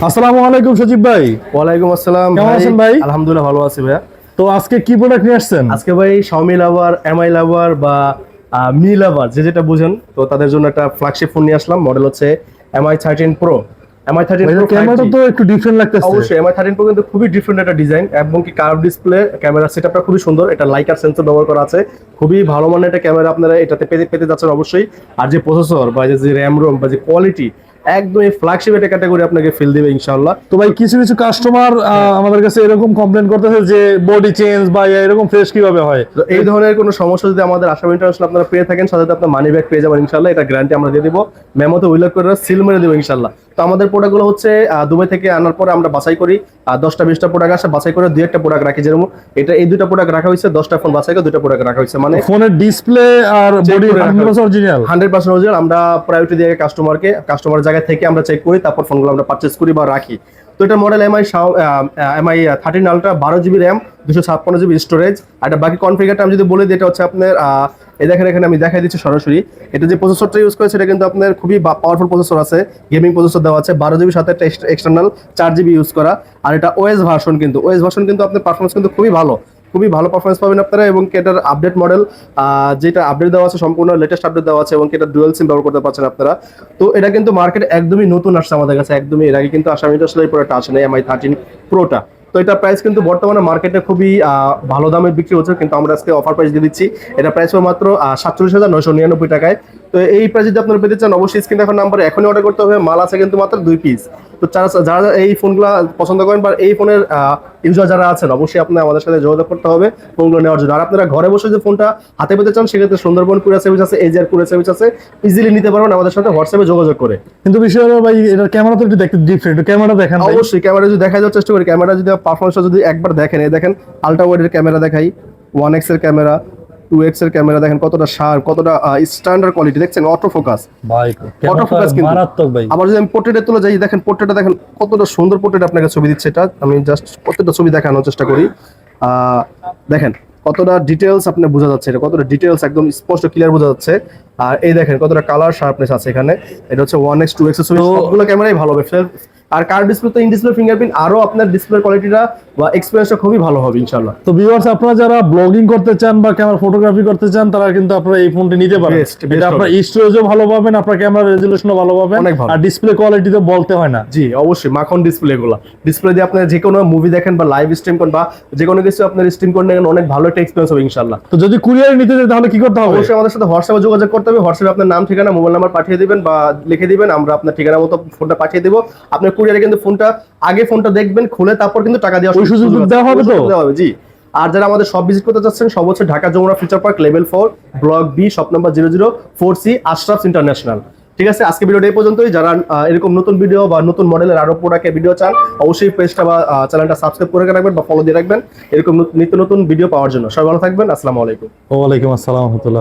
আসসালামু আলাইকুম সজীব ভাই। ওয়ালাইকুম আসসালাম। কেমন আছেন ভাই? আলহামদুলিল্লাহ ভালো আছি ভাইয়া। তো আজকে কি প্রোডাক্ট নিয়ে আসছেন? আজকে ভাই Xiaomi লাভার, MI লাভার বা Mi লাভার যেটা বুঝেন, তো তাদের জন্য একটা ফ্ল্যাগশিপ ফোন নিয়ে আসলাম। মডেল হচ্ছে MI 13 Pro। MI 13 Pro ক্যামেরাটা তো একটু ডিফারেন্ট লাগতেছে। অবশ্যই MI 13 Pro কিন্তু খুবই ডিফারেন্ট একটা ডিজাইন এবং কি কার্ভ ডিসপ্লে, ক্যামেরা সেটআপটা খুবই সুন্দর। এটা লাইকার সেন্সর ব্যবহার করা আছে, খুবই ভালো মানের একটা ক্যামেরা আপনারা এটাতে পেতে যাচ্ছেন অবশ্যই। আর যে প্রসেসর বা যে র্যাম রোম বা যে কোয়ালিটি, একদম এই ফ্ল্যাগশিপ একটা ক্যাটাগরি আপনাকে ফিল দিবে ইনশাআল্লাহ। তো ভাই কিছু কিছু কাস্টমার আমাদের কাছে এরকম কমপ্লেন করতেছে যে বডি চেঞ্জ বা এরকম ফ্রেশ কিভাবে হয়। তো এই ধরনের কোনো সমস্যা যদি আমাদের আসাম ইন্টারন্যাশনাল আপনারা পেয়ে থাকেন, সাথে সাথে আপনার মানি ব্যাক পেয়ে যাবেন ইনশাআল্লাহ। এটা গ্যারান্টি আমরা দিয়ে দিব, মেমোতে উল্লেখ করে সিল মেরে দেবো ইনশাআল্লাহ। তো আমাদের প্রোডাক্টগুলো হচ্ছে দুবাই থেকে আনার পরে আমরা বাছাই করি, 10টা-20টা প্রোডাক্ট আসে, বাছাই করে 2-1টা প্রোডাক্ট রাখি। যেরকম এটা এই 2টা প্রোডাক্ট রাখা হয়েছে, 10টা ফোন বাছাই করে 2টা প্রোডাক্ট রাখা হয়েছে, মানে ফোনের ডিসপ্লে আর বডি 100% অরিজিনাল। 100% অরিজিনাল। আমরা প্রায়োরিটি দিয়ে কাস্টমারের জায়গা থেকে আমরা চেক করি, তারপর ফোনগুলো আমরা পারচেজ করি বা রাখি। তো এটা model MI 13 ultra, 12GB RAM, 256GB storage. আর এটা বাকি কনফিগারটা আমি যদি বলে দিই, এটা হচ্ছে আপনার এই দেখেন, এখানে আমি দেখাই দিচ্ছি সরাসরি। এটা যে প্রসেসরটা ইউজ করেছে, এটা কিন্তু আপনার খুবই পাওয়ারফুল প্রসেসর আছে, গেমিং প্রসেসর দেওয়া আছে, 12GB সাথে একটা এক্সটার্নাল 4GB ইউজ করা। আর এটা ওএস ভার্সন কিন্তু আপনার পারফরমেন্স কিন্তু খুবই ভালো পারফরমেন্স পাবেন আপনারা। এবং এটার আপডেট মডেল, যেটা আপডেট দেওয়া আছে, সম্পূর্ণ লেটেস্ট আপডেট দেওয়া আছে, এবং এটা ডুয়াল সিম ব্যবহার করতে পারছেন আপনারা। তো এটা কিন্তু মার্কেট একদমই নতুন আসছে আমাদের কাছে, একদমই এর আগে কিন্তু আসামি আসলে এই প্রোডাক্টটা আসে না, MI 13 Proটা। তো এটা প্রাইস কিন্তু বর্তমানে মার্কেটে খুবই ভালো দামে বিক্রি হচ্ছে, কিন্তু আমরা আজকে অফার প্রাইস দিয়ে দিচ্ছি। এটা প্রাইস হবে মাত্র 47,999 টাকায়। তো এই প্রাইস যদি আপনারা পেতে চান, অবশ্যই স্ক্রিনে এখন নাম্বারে এখনই অর্ডার করতে হবে। মাল আছে কিন্তু মাত্র 2 পিস। তো যারা এই ফোনগুলো পছন্দ করেন বা এই ফোনের ইউজার যারা আছেন, অবশ্যই আপনার আমাদের সাথে যোগাযোগ করতে হবে ফোনগুলো নেওয়ার জন্য। আর আপনারা ঘরে বসে যে ফোনটা হাতে পেতে চান, সেক্ষেত্রে সুন্দরবন কুরিয়ার সার্ভিস আছে, এজিআর কুরিয়ার সার্ভিস আছে, ইজিলি নিতে পারবেন আমাদের সাথে হোয়াটসঅ্যাপে যোগাযোগ করে। কিন্তু বিষয় হলো ভাই, এটার ক্যামেরা তো একটু দেখতে ডিফারেন্ট। ক্যামেরা দেখেন ভাই। অবশ্যই ক্যামেরা যদি দেখা যাওয়ার চেষ্টা করি, ক্যামেরা যদি পারফরমেন্সটা যদি একবার দেখেন, এই দেখেন আলট্রা ওয়াইডের ক্যামেরা দেখাই, 1x এর ক্যামেরা, 2x এর ক্যামেরা দেখেন কতটা শার্প, কতটা স্ট্যান্ডার্ড কোয়ালিটি। দেখছেন অটো ফোকাস ভাই, অটো ফোকাস কিন্তু মারাত্মক ভাই। আবার যদি আমি পোর্ট্রেটে তুলে যাই, দেখেন পোর্ট্রেটটা দেখেন কতটা সুন্দর পোর্ট্রেট আপনাকে ছবি দিচ্ছে। এটা আমি জাস্ট প্রত্যেকটা ছবি দেখানোর চেষ্টা করি। দেখেন কতটা ডিটেলস আপনি বোঝা যাচ্ছে, এটা কতটা ডিটেলস একদম স্পষ্ট ক্লিয়ার বোঝা যাচ্ছে। আর এই দেখেন কতটা কালার শার্পনেস আছে এখানে। এটা হচ্ছে 1x 2x এর ছবি, সবগুলো ক্যামেরাই ভালো হবে। আর কার ডিসপ্লে তো ইন ডিসপ্লে ফিঙ্গারপ্রিন্ট, আরো আপনার ডিসপ্লে কোয়ালিটিটা বা এক্সপেরিয়েন্সটা খুবই ভালো হবে ইনশাআল্লাহ। তো ভিউয়ার্স, আপনারা যারা ব্লগিং করতে চান বা ক্যামেরা ফটোগ্রাফি করতে চান, তারা কিন্তু আপনারা এই ফোনটি নিতে পারেন। এটা আপনার স্টোরেজও ভালো পাবেন, আপনার ক্যামেরা রেজোলিউশনও ভালো পাবেন, আর ডিসপ্লে কোয়ালিটি তো বলতে হয় না। জি অবশ্যই, মাখন ডিসপ্লে গুলো। ডিসপ্লে দিয়ে আপনি যে কোনো মুভি দেখেন বা লাইভ স্ট্রিম করেন বা যে কোনো কিছু আপনার স্ট্রিম করেন, অনেক ভালো একটা এক্সপেরিয়েন্স হবে ইনশাআল্লাহ। তো যদি কুরিয়ারে নিতে চাই, তাহলে কি করতে হবে? অবশ্যই আমাদের সাথে হোয়াটসঅ্যাপে যোগাযোগ করতে হবে। হোয়াটসঅ্যাপে আপনার নাম, ঠিকানা, মোবাইল নাম্বার পাঠিয়ে দিবেন বা লিখে দিবেন, আমরা আপনার ঠিকানা মতো ফোনটা পাঠিয়ে দেবো। আপনার কুরিয়ারে কিন্তু ফোনটা দেখবেন, খুলে তারপর কিন্তু টাকা দেওয়ার সুযোগ দেওয়া হবে। তো দেওয়া হবে জি। আর যারা আমাদের সব ভিজিট করতে চাচ্ছেন, সব হচ্ছে Dhaka Jamuna future park level 4 block B, shop number 004C, Ashrafs international. ঠিক আছে, আজকে ভিডিওটা এই পর্যন্তই। যারা এরকম নতুন ভিডিও বা নতুন মডেলের আরো প্রোডাক্টের ভিডিও চান, অবশ্যই পেজটা বা চ্যানেলটা সাবস্ক্রাইব করে রাখবেন বা ফলো দিয়ে রাখবেন এরকম নিত্য নতুন ভিডিও পাওয়ার জন্য। সবাই ভালো থাকবেন। আসসালামু আলাইকুম। ওয়ালাইকুম আসসালাম ওয়া রাহমাতুল্লাহ।